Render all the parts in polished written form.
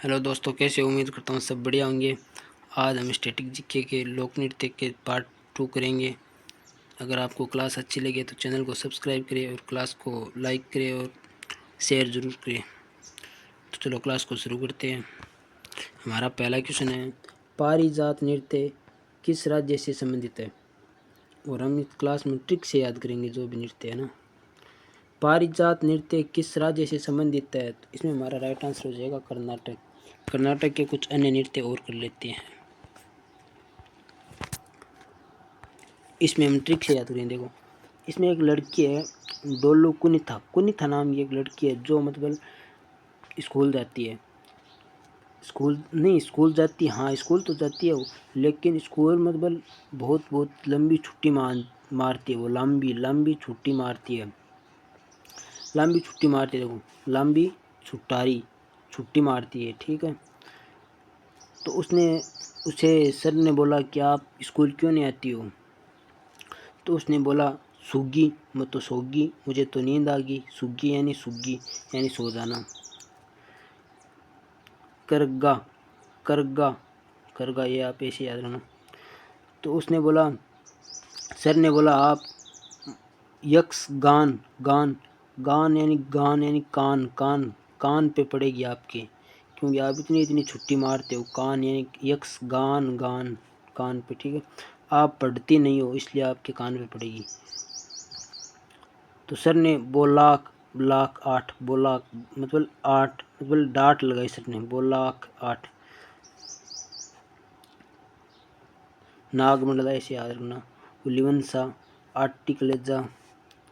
Hello दोस्तों, कैसे उम्मीद करता हूँ सब बढ़िया होंगे। आज हम स्टैटिक जीके के लोक नृत्य के पार्ट 2 करेंगे। अगर आपको क्लास अच्छी लगे तो चैनल को सब्सक्राइब करें और क्लास को लाइक करें और शेयर ज़रूर करें। तो चलो क्लास को शुरू करते हैं। हमारा पहला क्वेश्चन है, पारिजात नृत्य किस राज्य से संबंधित है। और हम इस क्लास में ट्रिक से याद करेंगे जो भी नृत्य है ना। पारिजात नृत्य किस राज्य से संबंधित है, तो इसमें हमारा राइट आंसर हो जाएगा कर्नाटक। कर्नाटक के कुछ अन्य नृत्य और कर लेते हैं। इसमें हम ट्रिक से याद करें। देखो, इसमें एक लड़की है डोलू कुनिथा कुनिथा नाम की एक लड़की है जो मतलब स्कूल जाती है। स्कूल जाती है, हाँ स्कूल तो जाती है वो, लेकिन स्कूल मतलब बहुत लंबी छुट्टी मारती है वो। लंबी लंबी छुट्टी मारती है। देखो, लंबी छुट्टी मारती है, ठीक है। तो उसे सर ने बोला कि आप स्कूल क्यों नहीं आती हो। तो उसने बोला, सुग्गी मैं तो सोगी, मुझे तो नींद आ गई। सुग्गी यानी सो जाना। करगा करगा करगा, ये आप ऐसे याद रखना। तो उसने बोला, सर ने बोला आप यक्स गान गान गान यानी कान कान कान पे पड़ेगी आपके, क्योंकि आप इतनी छुट्टी मारते हो। कान यानी यक्स गान गान कान पे, ठीक है। आप पढ़ती नहीं हो इसलिए आपके कान पे पड़ेगी। तो सर ने बोलाक लाख 8 बोला मतलब 8 मतलब डांट लगाई सर ने, बोलाक 8। नागमंडला ऐसे याद रखना। उलिवंसा आट्टी कलेजा,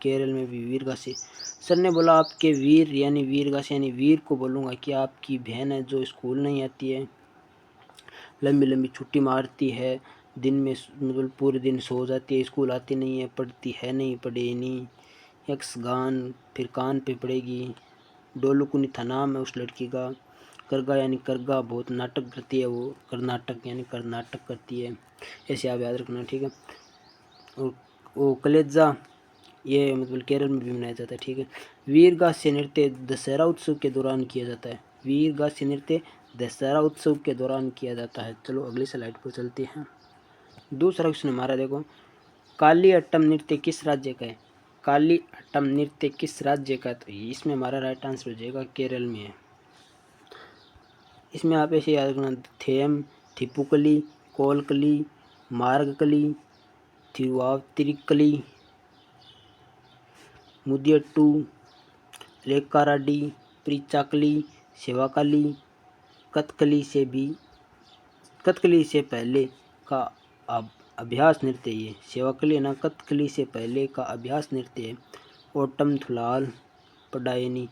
केरल में भी वीरगासे। सर ने बोला आपके वीर यानी वीरगासे यानी वीर को बोलूँगा कि आपकी बहन है जो स्कूल नहीं आती है, लंबी लंबी छुट्टी मारती है, दिन में मतलब पूरे दिन सो जाती है, स्कूल आती नहीं है, पढ़ती है नहीं, पढ़े नहीं। यक्स गान फिर कान पे पड़ेगी। डोलुकुनी था नाम है उस लड़की का। करगा यानी करगा, बहुत नाटक करती है वो। कर्नाटक यानी कर्नाटक करती है, ऐसे आप याद रखना, ठीक है। और वो कलेजा, ये मतलब केरल में भी मनाया जाता है, ठीक है। वीरगास्य नृत्य दशहरा उत्सव के दौरान किया जाता है। वीरगास्य नृत्य दशहरा उत्सव के दौरान किया जाता है। चलो अगली स्लाइड पर चलते हैं। दूसरा क्वेश्चन हमारा देखो, काली अट्टम नृत्य किस राज्य का है। काली अट्टम नृत्य किस राज्य का, तो इसमें हमारा राइट आंसर हो जाएगा केरल में है। इसमें आप ऐसे याद रखना, थेम थिपुकली कोलकली मार्गकली तिरुवातिरिकली मुदियट्टू लेकाराडी प्रीचाकली सेवाकाली कथकली से पहले का अभ्यास नृत्य। ये सेवाकली है ना, कथकली से पहले का अभ्यास नृत्य है। ओटम थुलाल पडायनी,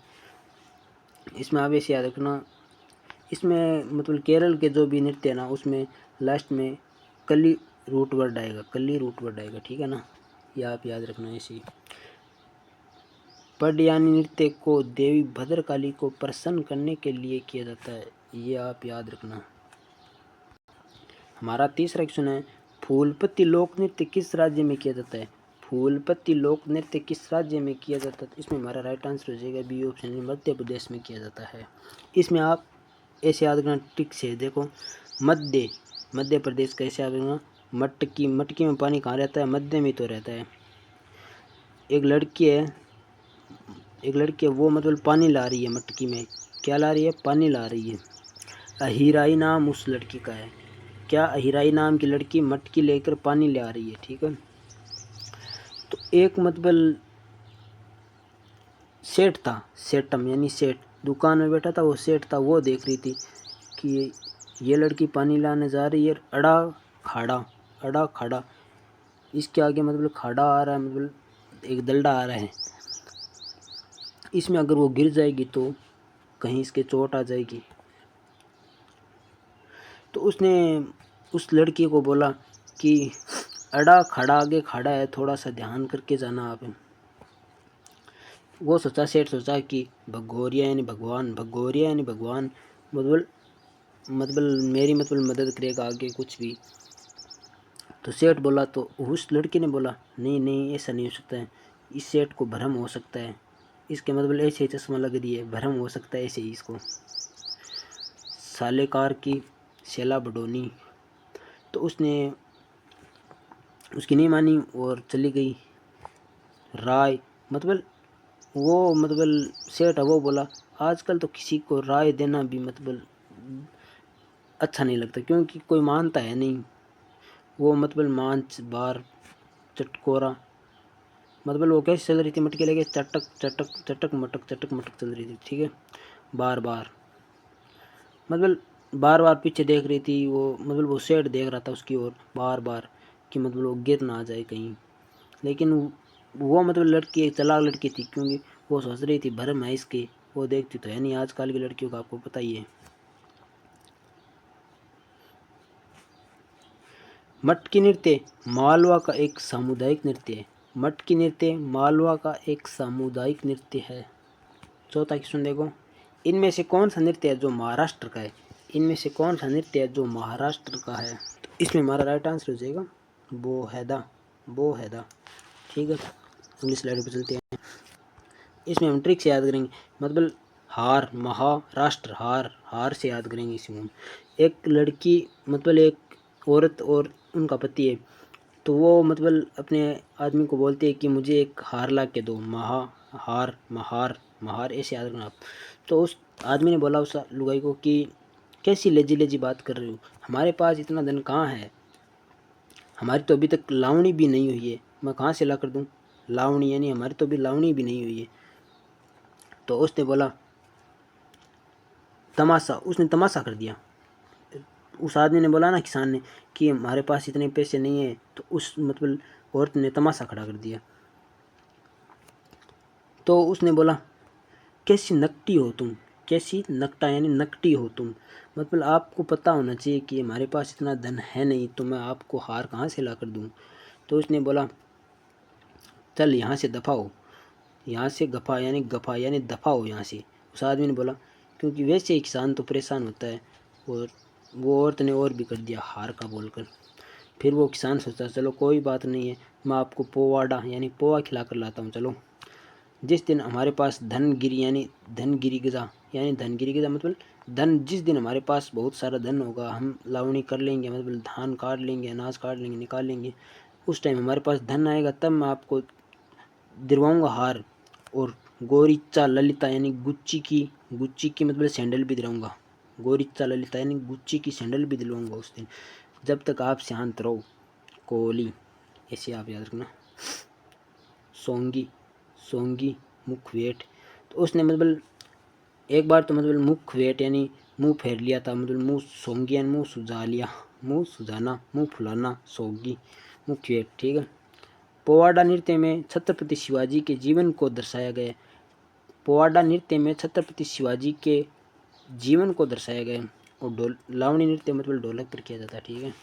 इसमें आप ऐसे याद रखना। इसमें मतलब केरल के जो भी नृत्य है ना, उसमें लास्ट में कली रूट वर्ड आएगा, ठीक है ना, ये आप याद रखना ऐसे ही। पडयानी नृत्य को देवी भद्रकाली को प्रसन्न करने के लिए किया जाता है, ये आप याद रखना। हमारा तीसरा क्वेश्चन है, फूलपत्ती लोक नृत्य किस राज्य में किया जाता है। फूलपत्ती लोक नृत्य किस राज्य में किया जाता है, इसमें हमारा राइट आंसर हो जाएगा बी ऑप्शन, मध्य प्रदेश में किया जाता है। इसमें आप ऐसे याद रखना ट्रिक से। देखो, मध्य प्रदेश का ऐसे याद रखना। मटकी में पानी कहाँ रहता है, मध्य में तो रहता है। एक लड़की है वो मतलब पानी ला रही है मटकी में। क्या ला रही है, पानी ला रही है। अहिराई नाम उस लड़की का है। क्या, अहिराई नाम की लड़की मटकी लेकर पानी ले आ रही है, ठीक है। तो एक मतलब सेठ था, सेठम यानी सेठ, दुकान में बैठा था वो सेठ था। वो देख रही थी कि ये लड़की पानी लाने जा रही है, अड़ा खड़ा इसके आगे मतलब खड़ा आ रहा है, मतलब एक दल्डा आ रहा है। इसमें अगर वो गिर जाएगी तो कहीं इसके चोट आ जाएगी। तो उसने उस लड़की को बोला कि अड़ा खड़ा आगे खड़ा है, थोड़ा सा ध्यान करके जाना आप। वो सेठ सोचा कि भगोरिया यानी भगवान मतलब मेरी मतलब मदद करेगा आगे कुछ भी। तो सेठ बोला, तो उस लड़की ने बोला, नहीं ऐसा नहीं हो सकता है, इस सेठ को भ्रम हो सकता है, इसके मतलब ऐसे ही चश्मा लग रही है, भ्रम हो सकता है ऐसे ही इसको। सालेकार की शैला बडोनी। तो उसने उसकी नहीं मानी और चली गई। राय मतलब वो मतलब सेठ है वो बोला आजकल तो किसी को राय देना भी मतलब अच्छा नहीं लगता, क्योंकि कोई मानता है नहीं। वो मतलब मांच बार चटकोरा मतलब वो कैसे चल रही थी, मटके लेके चटक चटक चटक मटक चल रही थी, ठीक है। बार बार मतलब बार बार पीछे देख रही थी वो, मतलब वो सेठ देख रहा था उसकी ओर बार बार कि मतलब वो गिर ना आ जाए कहीं। लेकिन वो मतलब लड़की एक चालाक लड़की थी, क्योंकि वो सोच रही थी भरम है इसके, वो देखती तो है नहीं आजकल की लड़कियों का, आपको पता ही है। मटकी नृत्य मालवा का एक सामुदायिक नृत्य है। मटकी नृत्य मालवा का एक सामुदायिक नृत्य है। चौथा क्वेश्चन देखो, इनमें से कौन सा नृत्य है जो महाराष्ट्र का है। इनमें से कौन सा नृत्य है जो महाराष्ट्र का है। तो इसमें हमारा राइट आंसर हो जाएगा बो हैदा, ठीक है। अगली स्लाइड पर चलते हैं। इसमें हम ट्रिक से याद करेंगे, मतलब हार महाराष्ट्र, हार से याद करेंगे। इसमें हम एक लड़की मतलब एक औरत और उनका पति है, तो वो मतलब अपने आदमी को बोलते हैं कि मुझे एक हार ला के दो, महार ऐसे याद रखना आप। तो उस आदमी ने बोला उस लुगाई को कि कैसी लेजी लेजी बात कर रही हो, हमारे पास इतना धन कहाँ है, हमारी तो अभी तक लावणी भी नहीं हुई है, मैं कहाँ से ला कर दूँ लावणी, यानी हमारी तो अभी लावणी भी नहीं हुई है। तो उसने बोला तमाशा, उसने तमाशा कर दिया। उस आदमी ने बोला ना, किसान ने, कि हमारे पास इतने पैसे नहीं है, तो उस मतलब औरत ने तमाशा खड़ा कर दिया। तो उसने बोला कैसी नकटी हो तुम, कैसी नकटा यानी नकटी हो तुम, मतलब आपको पता होना चाहिए कि हमारे पास इतना धन है नहीं, तो मैं आपको हार कहाँ से ला कर दूँ। तो उसने बोला चल यहाँ से दफ़ा हो, यहाँ से गफा यानी दफ़ा हो यहाँ से। उस आदमी ने बोला क्योंकि वैसे ही किसान तो परेशान होता है, और वो औरत ने और भी कर दिया हार का बोलकर। फिर वो किसान सोचा चलो कोई बात नहीं है, मैं आपको पोवाड़ा यानी पोहा खिला कर लाता हूँ, चलो। जिस दिन हमारे पास धनगिरी गजा मतलब धन, जिस दिन हमारे पास बहुत सारा धन होगा, हम लावणी कर लेंगे, मतलब धान काट लेंगे, अनाज काट लेंगे, निकाल लेंगे, उस टाइम हमारे पास धन आएगा, तब मैं आपको दिलवाऊंगा हार। और गोरिच्चा ललिता यानी गुच्ची की मतलब सैंडल भी दिलाऊंगा। गोरिच्चा ललिता यानी गुच्ची की सैंडल भी दिलवाऊंगा उस दिन, जब तक आप शांत रहो कोहली, ऐसे आप याद रखना। सोंगी सोंगी मुख वेट, तो उसने मतलब एक बार तो मतलब मुख वेट यानी मुंह फेर लिया था, मतलब मुंह सोंगी यानी मुंह सुझा लिया, मुंह सुझाना, मुंह फुलाना, सोंगी मुख वेट, ठीक है। पोवाड़ा नृत्य में छत्रपति शिवाजी के जीवन को दर्शाया गया। पोवाड़ा नृत्य में छत्रपति शिवाजी के जीवन को दर्शाया गया। और लावणी नृत्य मतलब ढोलक पर किया जाता है, ठीक है।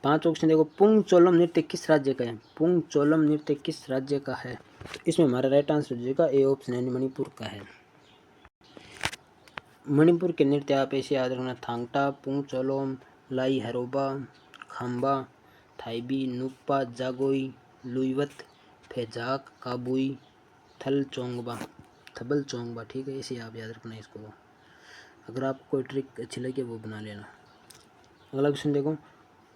5 ऑप्शन देखो, पुंगचोलम नृत्य किस राज्य का है। पुंगचोलम नृत्य किस राज्य का है। तो इसमें हमारा राइट आंसर हो जाएगा ए ऑप्शन यानी मणिपुर का है। मणिपुर के नृत्य आप ऐसे याद रखना, थांगटा, पुंगचोलम, लाई हरोबा, खाम्बा, थाईबी, नुप्पा, जागोई, लुइवत, फेजाक, काबुई, थबल चोंगबा, ठीक है। इसे आप याद रखना इसको। अगर आपको कोई ट्रिक अच्छी लगे वो बना लेना। अगला क्वेश्चन देखो,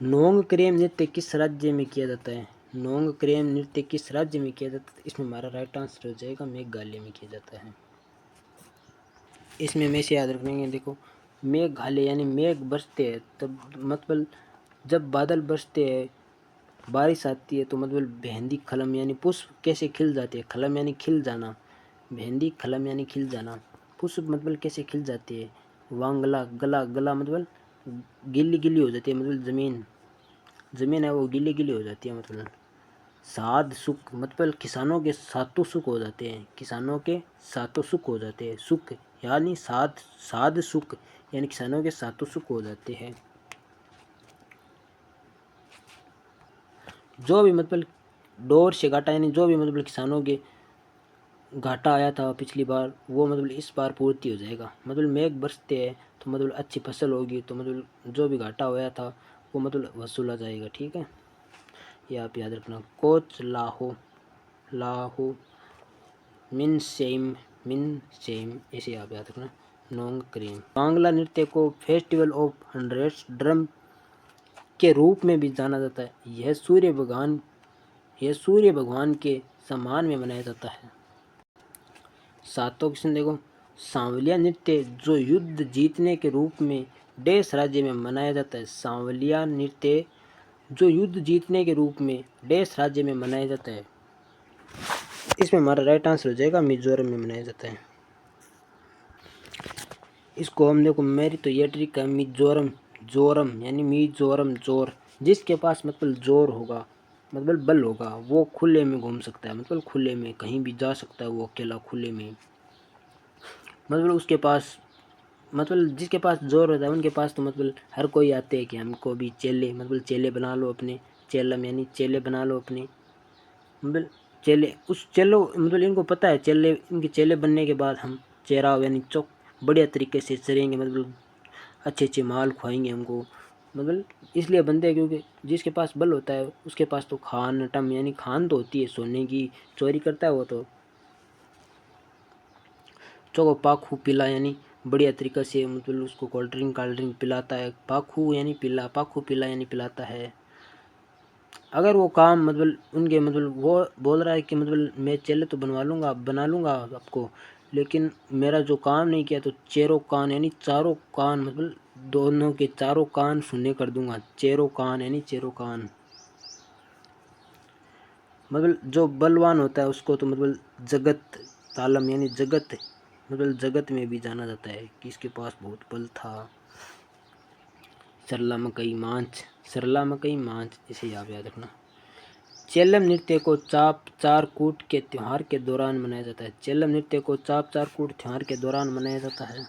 नोंग क्रेम नृत्य किस राज्य में किया जाता है। नोंग क्रेम नृत्य किस राज्य में किया जाता है। इसमें हमारा राइट आंसर हो जाएगा मेघालय में किया जाता है। इसमें में से याद रखेंगे, देखो मेघालय यानी मेघ बरसते हैं, तब मतलब जब बादल बरसते हैं, बारिश आती है, तो मतलब भेंदी खलम यानी पुष्प कैसे खिल जाते हैं। खलम यानी खिल जाना, भेंदी खलम यानी खिल जाना, पुष्प मतलब कैसे खिल जाती है। वांगला गला, गला मतलब गिल्ली गिल्ली हो जाती है, मतलब ज़मीन है वो गिल्ली गिल्ली हो जाती है। मतलब साध सुख मतलब किसानों के सातों सुख हो जाते हैं, किसानों के सातों सुख हो जाते हैं। सुख यानी साध सुख यानी किसानों के सातों सुख हो जाते हैं। जो भी मतलब डोर से घाटा यानी जो भी मतलब किसानों के घाटा आया था पिछली बार, वो मतलब इस बार पूर्ति हो जाएगा। मतलब मेघ बरसते हैं तो मतलब अच्छी फसल होगी, तो मतलब जो भी घाटा होया था वो मतलब वसूला जाएगा, ठीक है। ये आप याद रखना। कोच लाहो, लाहो मिन सेम ऐसे आप याद रखना। नोंग क्रीम। बांग्ला नृत्य को फेस्टिवल ऑफ हंड्रेड्स ड्रम के रूप में भी जाना जाता है। यह सूर्य भगवान के सम्मान में मनाया जाता है। सातों क्वेश्चन देखो, सांवलिया नृत्य जो युद्ध जीतने के रूप में डैश राज्य में मनाया जाता है। सांवलिया नृत्य जो युद्ध जीतने के रूप में डैश राज्य में मनाया जाता है। इसमें हमारा राइट आंसर हो जाएगा मिजोरम में मनाया जाता है। इसको हम देखो, मेरी तो ये ट्रिक है, मिजोरम जोरम यानी मिजोरम जोर, जिसके पास मतलब जोर होगा मतलब बल होगा वो खुले में घूम सकता है, मतलब खुले में कहीं भी जा सकता है वो अकेला खुले में, मतलब उसके पास मतलब जिसके पास जोर होता है उनके पास तो मतलब हर कोई आते हैं कि हमको भी चेले मतलब चेले बना लो अपने, चेलम यानी चेले बना लो अपने, मतलब चेले उस चेलो मतलब इनको पता है चेले, इनके चेले बनने के बाद हम चेहरा यानी चौक बढ़िया तरीके से चरेंगे, मतलब अच्छे अच्छे माल खुआएंगे हमको, मतलब इसलिए बनते हैं क्योंकि जिसके पास बल होता है उसके पास तो खान टम यानी खान तो होती है सोने की, चोरी करता है वो तो चौको पाखू पिला यानी बढ़िया तरीक़े से मतलब उसको कोल्ड ड्रिंक पिलाता है, पाखू यानी पिला, पाखू पिला यानी पिलाता है। अगर वो काम मतलब उनके मतलब वो बोल रहा है कि मतलब मैं चेले तो बनवा लूँगा बना लूँगा आपको, लेकिन मेरा जो काम नहीं किया तो चेरों कान यानी चारों कान मतलब दोनों के चारों कान सुनने कर दूंगा। चेरों कान यानी चेरों कान, मतलब जो बलवान होता है उसको तो मतलब जगत तालम यानी जगत मतलब जगत में भी जाना जाता है कि इसके पास बहुत बल था। सरला मकई मांझ इसे याद रखना। चेलम नृत्य को चाप चार कूट के त्योहार के दौरान मनाया जाता है। चेलम नृत्य को चाप चार कूट त्योहार के दौरान मनाया जाता है।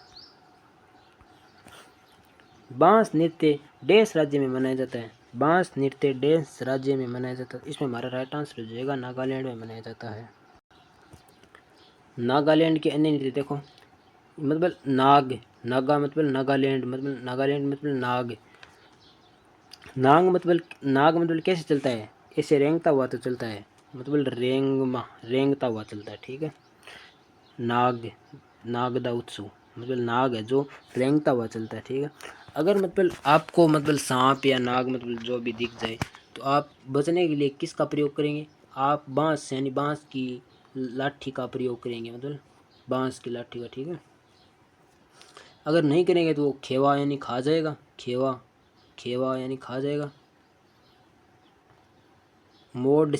बांस नृत्य डैश राज्य में मनाया जाता है। बांस नृत्य डैश राज्य में मनाया जाता है। इसमें हमारा राइट आंसर हो जाएगा नागालैंड में मनाया जाता है। नागालैंड के अन्य नृत्य देखो, मतलब नागा मतलब नागालैंड मतलब नाग मतलब कैसे चलता है, ऐसे रेंगता हुआ तो चलता है, मतलब रेंगता हुआ चलता है, ठीक है। नाग दा उत्सव मतलब नाग है जो रेंगता हुआ चलता है, ठीक है। अगर मतलब आपको मतलब सांप या नाग मतलब जो भी दिख जाए तो आप बचने के लिए किसका प्रयोग करेंगे, आप बांस यानी बांस की लाठी का प्रयोग करेंगे, मतलब बांस की लाठी का, ठीक है। अगर नहीं करेंगे तो वो खेवा यानी खा जाएगा, खेवा यानी खा जाएगा, मोड़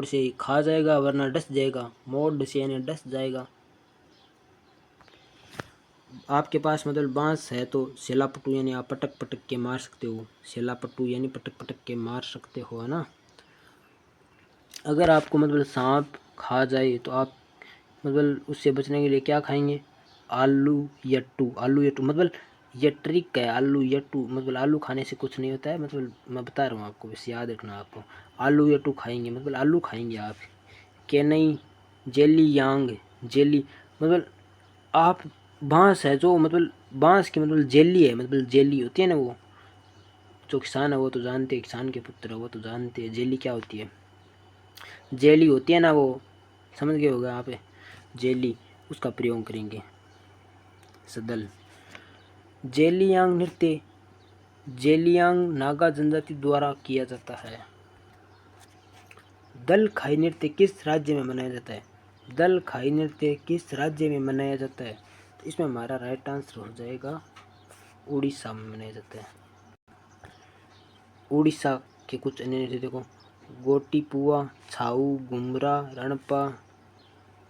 से खा जाएगा वरना डस जाएगा, मोड़ से यानी डस जाएगा। आपके पास मतलब बांस है तो सेलापट्टू यानी आप पटक पटक के मार सकते हो, सेलापट्टू यानी पटक पटक के मार सकते हो, है ना। अगर आपको मतलब सांप खा जाए तो आप मतलब उससे बचने के लिए क्या खाएंगे, आलू यट्टू मतलब ये ट्रिक है, आलू यट्टू मतलब आलू खाने से कुछ नहीं होता है, मतलब मैं बता रहा हूँ आपको, बस याद रखना आपको। आलू यट्टू खाएंगे मतलब आलू खाएंगे आप। केनई जेली मतलब आप बांस है जो मतलब बांस की मतलब जेली है, मतलब जेली होती है ना, वो जो किसान है वो तो जानते हैं, किसान के पुत्र है वो तो जानते हैं जेली क्या होती है, जेली होती है ना वो, समझ गए होगा आप, जेली उसका प्रयोग करेंगे। सदल जेलियांग नृत्य जेलियांग नागा जनजाति द्वारा किया जाता है। दल खाई नृत्य किस राज्य में मनाया जाता है, दल खाई नृत्य किस राज्य में मनाया जाता है, तो इसमें हमारा राइट आंसर हो जाएगा उड़ीसा में मनाया जाता है। उड़ीसा के कुछ अन्य नृत्य देखो, गोटीपुआ, छाऊ, घुमरा, रणपा,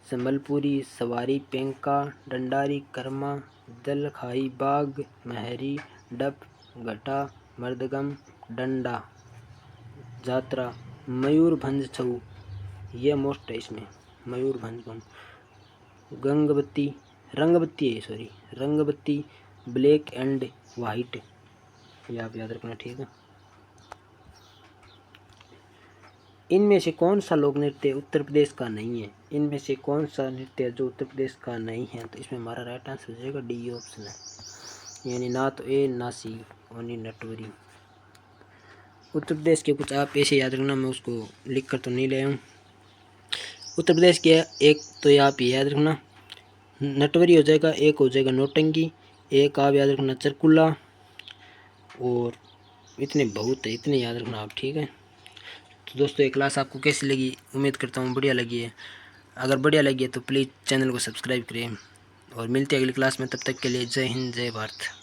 संबलपुरी, सवारी पेंका, डंडारी, कर्मा, दल खाई, बाग, महरी, डप, घटा, मर्दगम, डंडा, जात्रा, मयूरभंज छऊ, ये मोस्ट है इसमें, मयूरभंज, रंगबत्ती, ब्लैक एंड वाइट, ये आप याद रखना, ठीक है। इनमें से कौन सा लोक नृत्य उत्तर प्रदेश का नहीं है, इनमें से कौन सा नृत्य जो उत्तर प्रदेश का नहीं है, तो इसमें हमारा राइट आंसर हो जाएगा डी ऑप्शन है, यानी ना तो ए ना सी, ओनली नटवरी। उत्तर प्रदेश के कुछ आप ऐसे याद रखना, मैं उसको लिख कर तो नहीं ले आऊँ। उत्तर प्रदेश के एक तो आप याद रखना, नटवरी हो जाएगा, एक हो जाएगा नौटंकी, एक आप याद रखना चरकुल्ला, और इतने बहुत है, इतने याद रखना आप, ठीक है। तो दोस्तों ये क्लास आपको कैसी लगी, उम्मीद करता हूँ बढ़िया लगी है। अगर बढ़िया लगी है तो प्लीज़ चैनल को सब्सक्राइब करें, और मिलते हैं अगली क्लास में। तब तक के लिए जय हिंद, जय भारत।